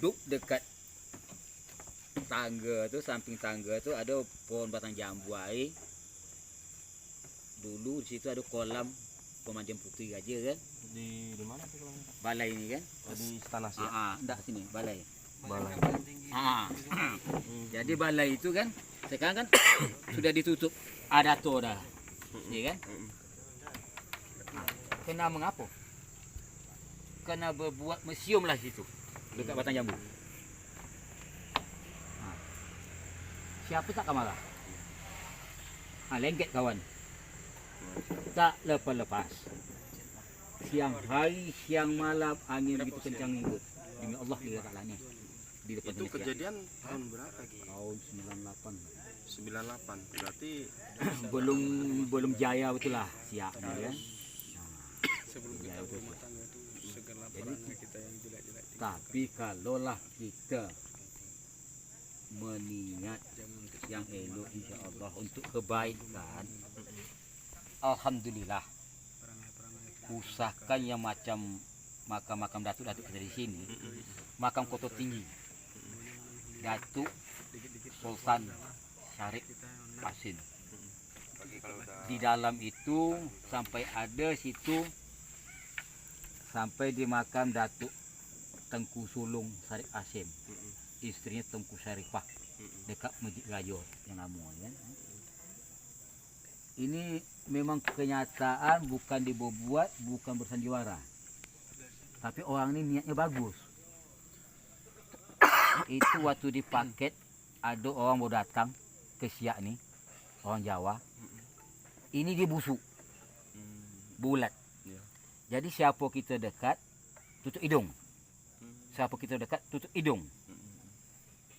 duduk dekat tangga tuh, samping tangga tuh ada pohon batang jambu air. Dulu di situ ada kolam pemanjang putih gajah kan. Di mana tuh kalau Balai ini kan. di istana sih ya? Enggak sini, balai. Balai. Jadi balai itu kan sekarang kan sudah ditutup. Ada tuh dah. Iya kan? Kena mengapa? Kena berbuat museum lah situ. Dekat batang jambu. Siapa tak marah? Lengket kawan. Tak lepas-lepas. Siang hari, siang malam, angin begitu kencang itu. Demi Allah diletakkannya di depan Itu kejadian tahun berapa? Tahun 98. 98. Berarti belum jaya betul lah siapnya kan. Sebelum kita berumah tangga itu segar laparannya kita yang jelek-jelek. Tapi kalaulah kita mengingat yang elok insya Allah untuk kebaikan, alhamdulillah. Usahakan yang macam makam datuk kita di sini, makam Kota Tinggi, Datuk Sultan Syarif Qasim. Di dalam itu sampai ada situ, sampai di makam Datuk Tengku Sulung Syarif Qasim, istrinya Tengku Syarifah, dekat Masjid Raja yang lama kan. Ini memang kenyataan, bukan dibuat, bukan bersandiwara. Tapi orang ini niatnya bagus. Itu waktu di paket ada orang mau datang ke Siak nih, orang Jawa. Ini dia busuk, bulat. Jadi siapa kita dekat, tutup hidung. Siapa kita dekat, tutup hidung.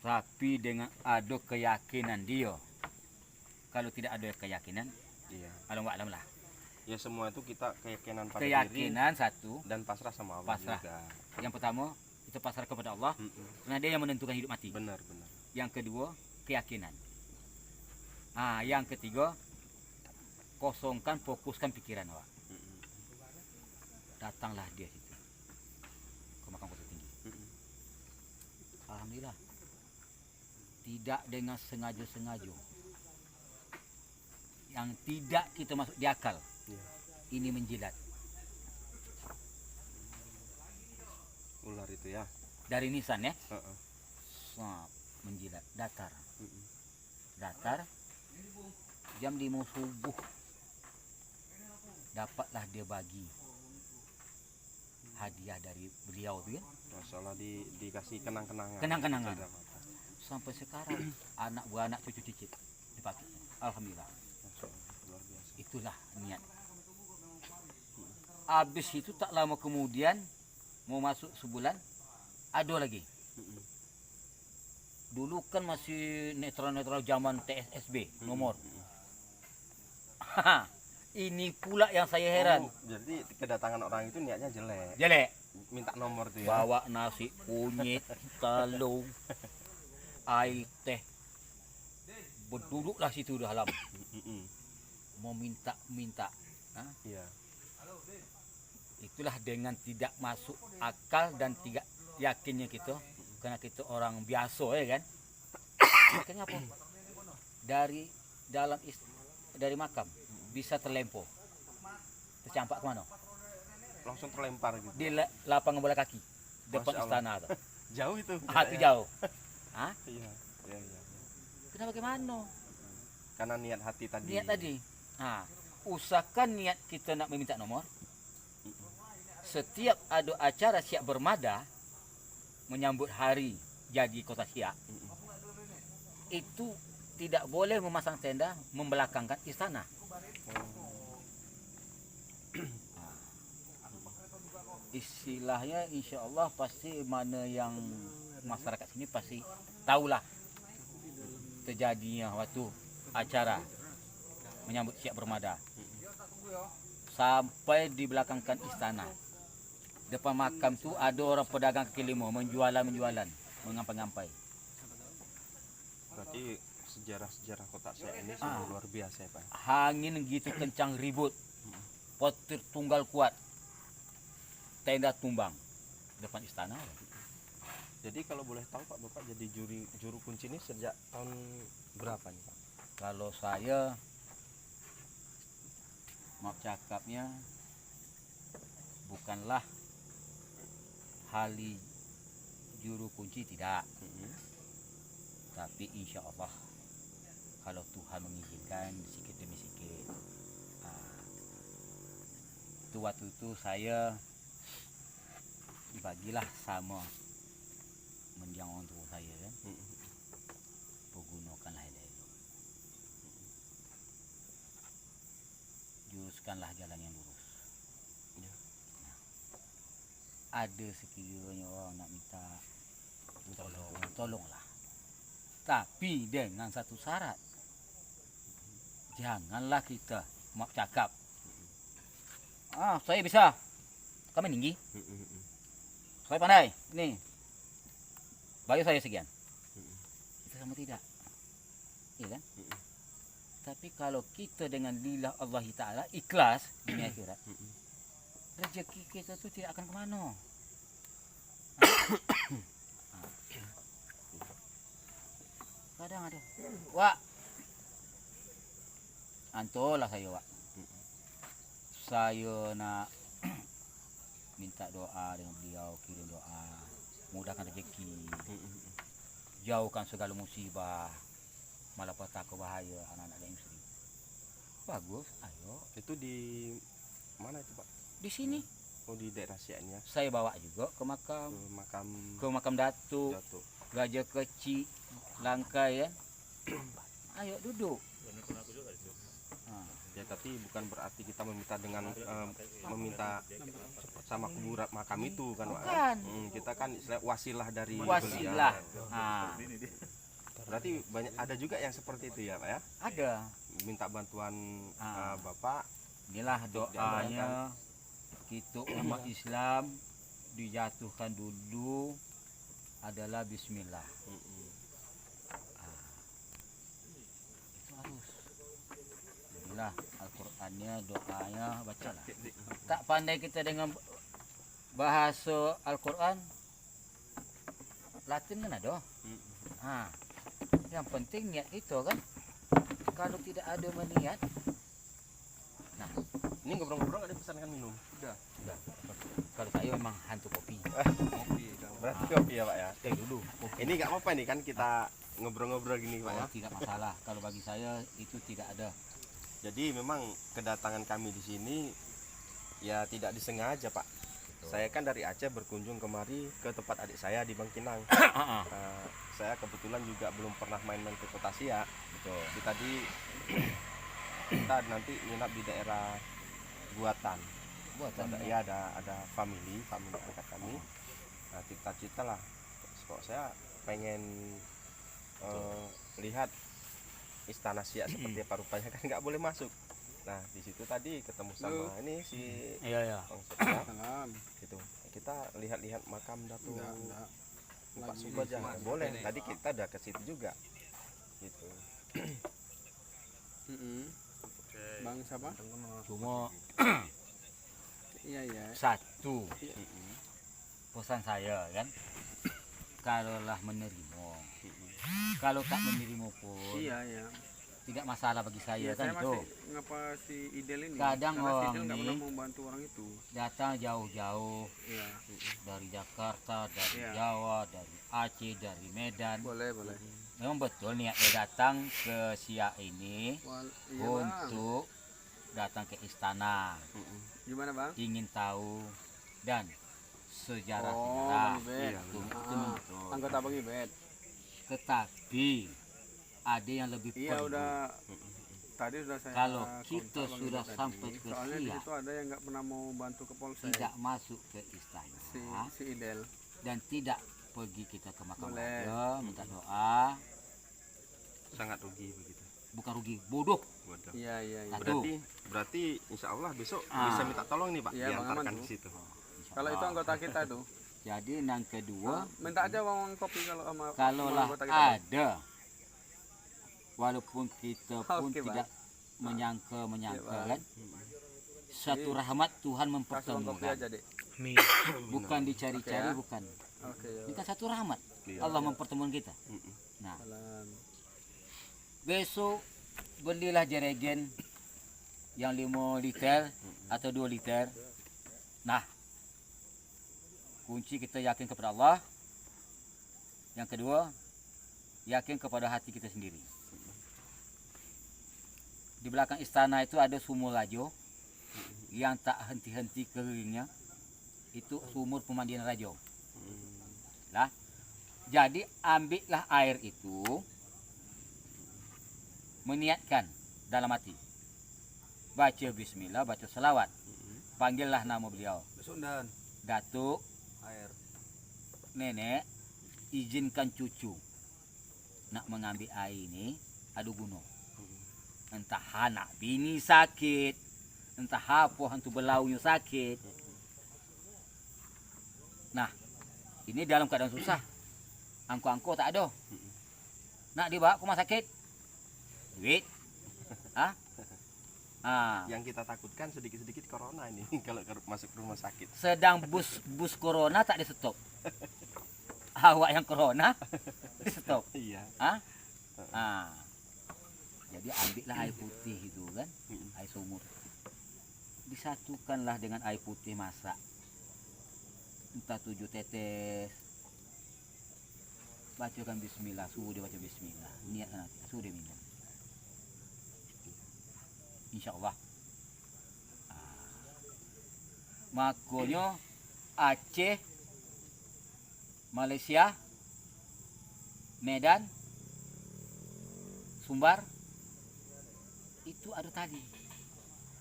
Tapi dengan ada keyakinan dia. Kalau tidak ada keyakinan, iya. alam lah. Ya semua itu kita keyakinan pada Keyakinan diri satu, dan pasrah sama Allah pasrah. juga. Yang pertama itu pasrah kepada Allah, karena dia yang menentukan hidup mati. Benar. Yang kedua keyakinan. Yang ketiga kosongkan, fokuskan pikiran awak. Datanglah dia situ ke makam Kota Tinggi. Alhamdulillah. Tidak dengan sengaja-sengaja. Yang tidak kita masuk di akal. Ini menjilat. Ular itu ya. Dari nisan ya. Menjilat. Datar. Datar. Jam 5 subuh. Dapatlah dia bagi hadiah dari beliau tu kan. Masalah dikasih kenang-kenangan. Kenang-kenangan. Sampai sekarang anak beranak cucu cicit dipakai. Alhamdulillah. Luar biasa. Itulah niat. Habis itu tak lama kemudian mau masuk sebulan ada lagi. Dulu kan masih netral-netral zaman TSSB nomor. Ini pula yang saya heran. Jadi kedatangan orang itu niatnya jelek. Jelek. Minta nomor tuh ya. Bawa nasi kunyit, talung, air teh. Berduduklah situ di dalam. Mau minta. Iya. Itulah dengan tidak masuk akal dan tidak yakinnya kita, karena kita orang biasa ya kan. Makanya apa? Dari dalam dari makam bisa terlempar, tercampak kemana? Langsung terlempar gitu. Di lapangan bola kaki depan Masya Allah. istana tuh. Jauh itu. Itu jauh. Iya. Kenapa gimana? Karena niat hati tadi. Niat tadi. Usahakan niat kita nak meminta nomor. Setiap ada acara Siak Bermada menyambut hari jadi Kota Siak, itu tidak boleh memasang tenda membelakangkan istana. Istilahnya insya Allah pasti mana yang masyarakat sini pasti tahulah terjadinya waktu acara menyambut Siak Bermada. Sampai di belakangkan istana. Depan makam tu ada orang pedagang kaki lima menjualan, mengampai-ngampai. Berarti sejarah Kota Siak ini sungguh luar biasa ya Pak. Angin gitu kencang ribut. Petir tunggal kuat. Tenda tumbang depan istana. Jadi kalau boleh tahu Pak, Bapak jadi juru kunci ini sejak tahun berapa nih Pak? Kalau saya maaf cakapnya bukanlah hali juru kunci, tidak. Tapi insya Allah kalau Tuhan mengizinkan sedikit demi sedikit. Itu waktu itu saya dibagilah sama mendiang orang tua saya kan. Pergunakanlah ilmu. Juruskanlah jalan yang lurus. Ya. Nah, ada sekiranya orang nak minta tolonglah. Tapi dengan satu syarat. Janganlah kita maaf cakap. Saya bisa. Kami tinggi. Saya pandai. Ini. Bayar saya sekian. Itu sama tidak. Iya kan? Tapi kalau kita dengan lillah Allah Ta'ala ikhlas dunia akhirat, rezeki kita tu tidak akan kemana. Kadang ada, Wak, antolah saya, Wak. Saya nak minta doa dengan beliau, kirim doa, mudahkan rezeki, jauhkan segala musibah, malapetaka bahaya anak-anak dan istri. Bagus, ayo. Itu di mana itu Pak? Di sini Oh di daerah Siaknya. saya bawa juga ke makam, Ke makam ke makam Datuk, Datuk. Gajah Kecil, Langkai ya. Ayo duduk. Ya tapi bukan berarti kita meminta dengan meminta sama kuburan makam itu kan Pak. Bukan. Kita kan istilah wasilah dari Wasilah. beliau. Berarti banyak ada juga yang seperti itu ya Pak ya. Ada. Minta bantuan Ah. Bapak. Inilah doanya kita umat Islam dijatuhkan dulu adalah Bismillah. Itu harus. Inilah Al-Qur'annya, doanya bacalah. Tak pandai kita dengan bahasa Al-Qur'an, Latin kan ada. Yang penting niat kita kan. Kalau tidak ada niat, nah Ini ngobrol-ngobrol ada pesankan minum. Udah. kalau saya memang hantu kopi. Kopi kawan. Berarti kopi ya Pak ya. Dulu. Ini nggak apa-apa nih kan kita ngobrol-ngobrol gini Pak ya. Oh, tidak masalah. Kalau bagi saya itu tidak ada. Jadi memang kedatangan kami di sini ya tidak disengaja Pak. Saya kan dari Aceh berkunjung kemari ke tempat adik saya di Bangkinang. Saya kebetulan juga belum pernah main-main ke Kota Siak. Betul. Jadi tadi kita nanti nginap di daerah Buatan. Ada family angkat kami. Nah, cita-cita lah. Kok saya pengen lihat istana Siak seperti apa rupanya kan nggak boleh masuk. Nah di situ tadi ketemu sama ini si Iya. Bang Sofia, Salam. gitu. Kita lihat-lihat makam Datuk Enggak. Pak Lagi Suba aja. di- Boleh. ini. Tadi kita udah ke situ juga. Gitu. Bang siapa? Cuma Iya. satu pesan saya kan, kalaulah menerima, kalau tak menerima pun Iya. tidak masalah bagi saya kan Saya itu. masih ngapa si Idel ini? Kadang karena si orang Idel nggak nih- pernah membantu orang itu. Datang jauh-jauh Iya. dari Jakarta, dari Iya. Jawa, dari Aceh, dari Medan. Boleh. Memang betul niatnya datang ke Siak ini Iya bang. untuk datang ke istana, Gimana bang? ingin tahu dan sejarah Oh, sejarah. Bang Ibet. Itu betul. Anggota Bang Ibet. Tetapi ada yang lebih Iya perlu. udah. Tadi sudah saya. Kalau kontak kita Bang sudah Ibet sampai tadi. ke Soalnya di Siak, situ ada yang nggak pernah mau bantu ke Polsek. tidak masuk ke istana Si Idel. dan tidak pergi kita ke makam Boleh. raja minta doa, Sangat rugi begitu. bukan rugi, bodoh. Waduh. Iya. Satu. Berarti insya Allah besok Ah. bisa minta tolong nih Pak, Iya, Bang diantarkan Aman ke tuh. situ. Insya Kalau itu Allah. anggota kita tuh. Jadi yang kedua, Minta aja uang kopi kalau sama kalaulah anggota kita. Bang. ada, walaupun kita pun Oke, Bang. tidak menyangka Iya, Bang. kan, satu rahmat Tuhan Kasih uang kopi mempertemukan, aja dek. bukan dicari-cari, Oke, ya. bukan. Oke, ya. Ini kan satu rahmat. Iya. Allah mempertemukan kita. Mm-mm. Nah, Alam. besok belilah jerigen yang 5 liter atau 2 liter. Nah, kunci kita yakin kepada Allah. Yang kedua, yakin kepada hati kita sendiri. Di belakang istana itu ada sumur rajo yang tak henti-henti keringnya. Itu sumur pemandian rajo. Lah, jadi ambillah air itu, meniatkan dalam hati, baca bismillah, baca selawat, panggillah nama beliau, Besundan. Datuk, Air. nenek, izinkan cucu nak mengambil air ini, adu gunung. Entah anak bini sakit, entah apa hantu belaunya sakit. Nah, ini dalam keadaan susah, angko-angko tak ada, nak dibawa ke rumah sakit, duit, Yang kita takutkan sedikit-sedikit corona ini kalau masuk rumah sakit. sedang bus corona tak di stop. Awak yang corona di stop. Iya. Jadi ambillah air putih itu kan, air sumur. Disatukanlah dengan air putih masak. Entah 7 tetes. Bacakan bismillah, suruh dia baca bismillah. Niatkan nanti, suruh dia minum. Insya-Allah. Makanya Aceh, Malaysia, Medan, Sumbar itu ada tali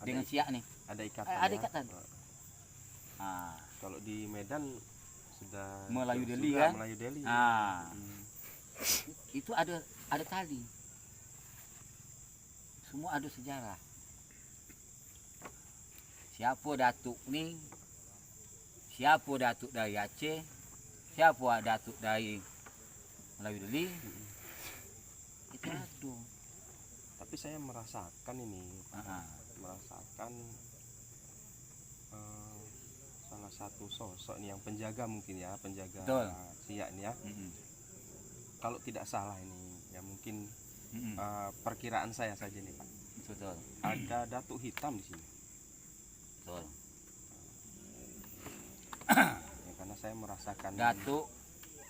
dengan siak nih. Ada ikatan. Ada ikatan. Kalau di Medan sudah Melayu sudah Deli kan? Melayu Deli. Itu ada tali. Semua ada sejarah. Siapa datuk ni? Siapa datuk dari Aceh? Siapa datuk dari Melayu Deli? Itu ada. Tapi saya merasakan ini, merasakan salah satu sosok nih yang penjaga mungkin ya, penjaga Betul. siak nih ya. Kalau tidak salah ini ya mungkin perkiraan saya saja nih Pak. Betul. Ada datuk hitam di sini. Betul. Ya, karena saya merasakan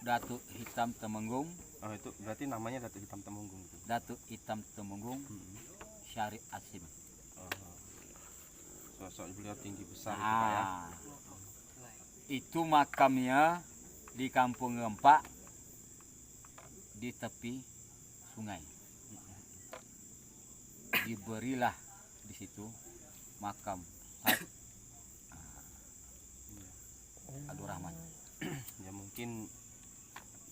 Datuk Hitam Temenggung. Oh itu berarti namanya Datuk Hitam Temenggung itu. Datuk Hitam Temenggung Syarif Asim. Sosok beliau tinggi besar itu Pak ya. Itu makamnya di Kampung Rempak di tepi sungai. Diberilah di situ makam Abdul Rahman. Ya mungkin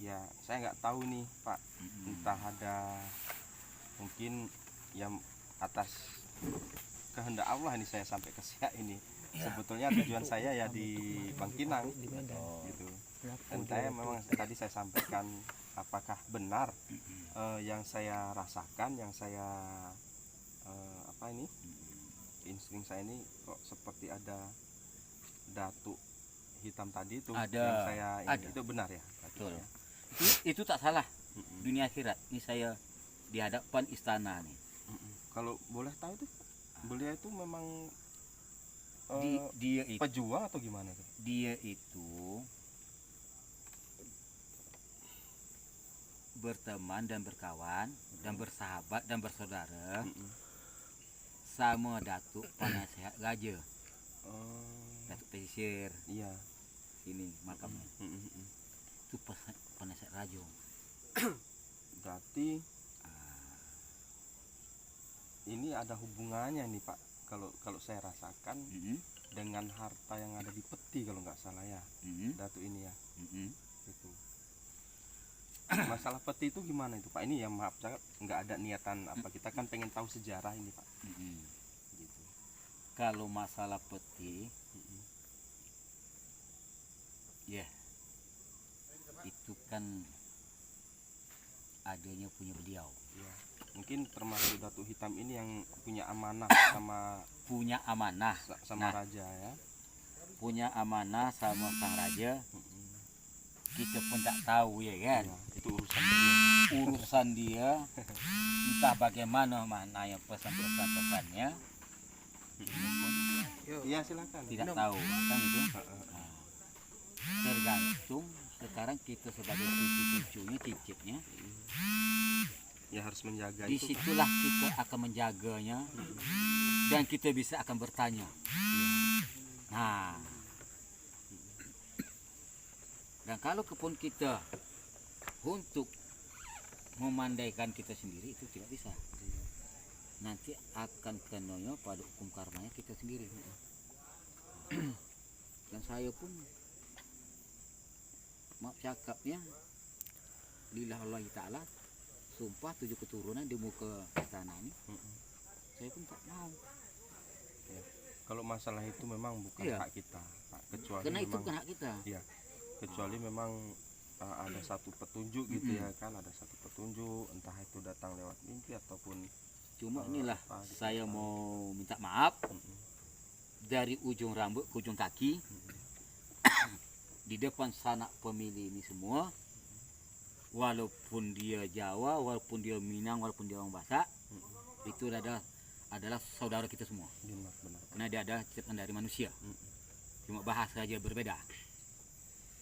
ya saya nggak tahu nih Pak, entah ada mungkin yang atas kehendak Allah ini saya sampai ke Siak ini. Sebetulnya tujuan saya ya di Bangkinang gitu. Dan saya memang tadi saya sampaikan apakah benar yang saya rasakan, yang saya insting saya ini kok seperti ada datuk hitam tadi itu Ada. yang saya Ada. itu benar ya? Betul. Itu tak salah. Dunia akhirat. Ini saya di hadapan istana nih. Kalau boleh tahu tuh, beliau itu memang Dia itu pejuang atau gimana tuh? dia itu berteman dan berkawan dan bersahabat dan bersaudara sama Datuk Penasehat Raja, Datuk Pesisir. Iya. Ini makamnya. Itu Penasehat Raja. Berarti ini ada hubungannya nih Pak, kalau saya rasakan dengan harta yang ada di peti kalau nggak salah ya, Datuk ini ya. Itu masalah peti itu gimana itu Pak? Ini ya maaf saya nggak ada niatan apa, kita kan pengen tahu sejarah ini Pak. Gitu. Kalau masalah peti, ya itu kan adanya punya beliau. Ya. Mungkin termasuk Datuk Hitam ini yang punya amanah sama Nah, raja ya. punya amanah sama sang raja. kita pun tak tahu ya kan. Itu urusan beliau. Urusan dia, entah bagaimana maknanya pesan-pesannya, kita pun Iya silakan. tidak tahu kan itu. Nah, tergantung sekarang kita sebagai cucu-cucunya, cicitnya, Ya harus menjaga itu. Pak. disitulah kita akan menjaganya dan kita bisa akan bertanya. Nah, dan kalau kepun kita untuk memandaikan kita sendiri itu tidak bisa. Nanti akan kenanya pada hukum karmanya kita sendiri. Dan saya pun maaf cakapnya lillah Allah Ta'ala sumpah 7 keturunan di muka istana ini saya pun tak mau. Kalau masalah itu memang bukan Iya. hak kita, Pak. Kecuali Karena itu memang bukan hak kita. Iya. Kecuali memang ada satu petunjuk gitu ya kan, ada satu petunjuk entah itu datang lewat mimpi ataupun Cuma inilah apa gitu. saya mau minta maaf dari ujung rambut ke ujung kaki di depan sanak pemilih ini semua, walaupun dia Jawa, walaupun dia Minang, walaupun dia orang Batak, itu adalah saudara kita semua. Benar. Karena dia ada ciptaan dari manusia. Cuma bahasa aja berbeda.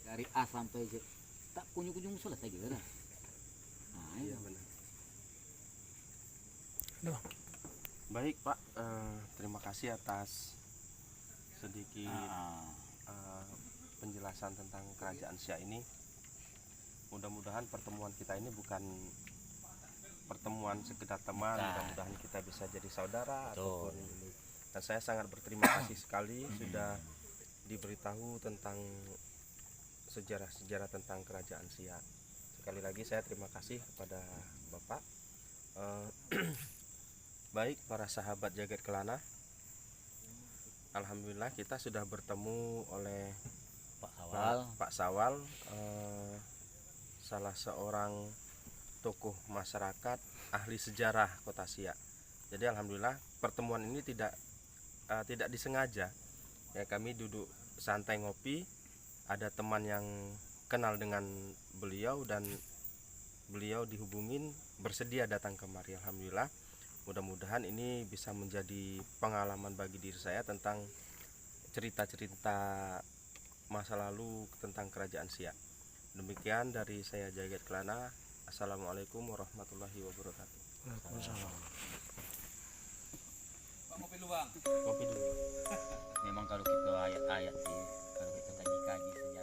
Dari A sampai Z tak kunjung-kunjung selesai gitu dah. Nah, Iya itu. benar. Baik Pak, terima kasih atas sedikit penjelasan tentang kerajaan Siak ini. Mudah-mudahan pertemuan kita ini bukan pertemuan sekedar teman, Nah. mudah-mudahan kita bisa jadi saudara Betul. ataupun ini. Dan saya sangat berterima kasih sekali sudah diberitahu tentang sejarah-sejarah tentang kerajaan Siak. Sekali lagi saya terima kasih kepada Bapak. Baik para sahabat Jagat Kelana, alhamdulillah kita sudah bertemu oleh Pak Sawal. Pak Sawal, salah seorang tokoh masyarakat ahli sejarah Kota Siak. Jadi alhamdulillah pertemuan ini tidak disengaja. Ya kami duduk santai ngopi, ada teman yang kenal dengan beliau dan beliau dihubungin bersedia datang kemari. Alhamdulillah. Mudah-mudahan ini bisa menjadi pengalaman bagi diri saya tentang cerita-cerita masa lalu tentang kerajaan Siak. Demikian dari saya Jagat Kelana. Assalamualaikum warahmatullahi wabarakatuh. Bang, ngopi lu bang. Kopi dulu. Memang kalau kita ayat-ayat sih, kalau kita kaji-kaji sejarah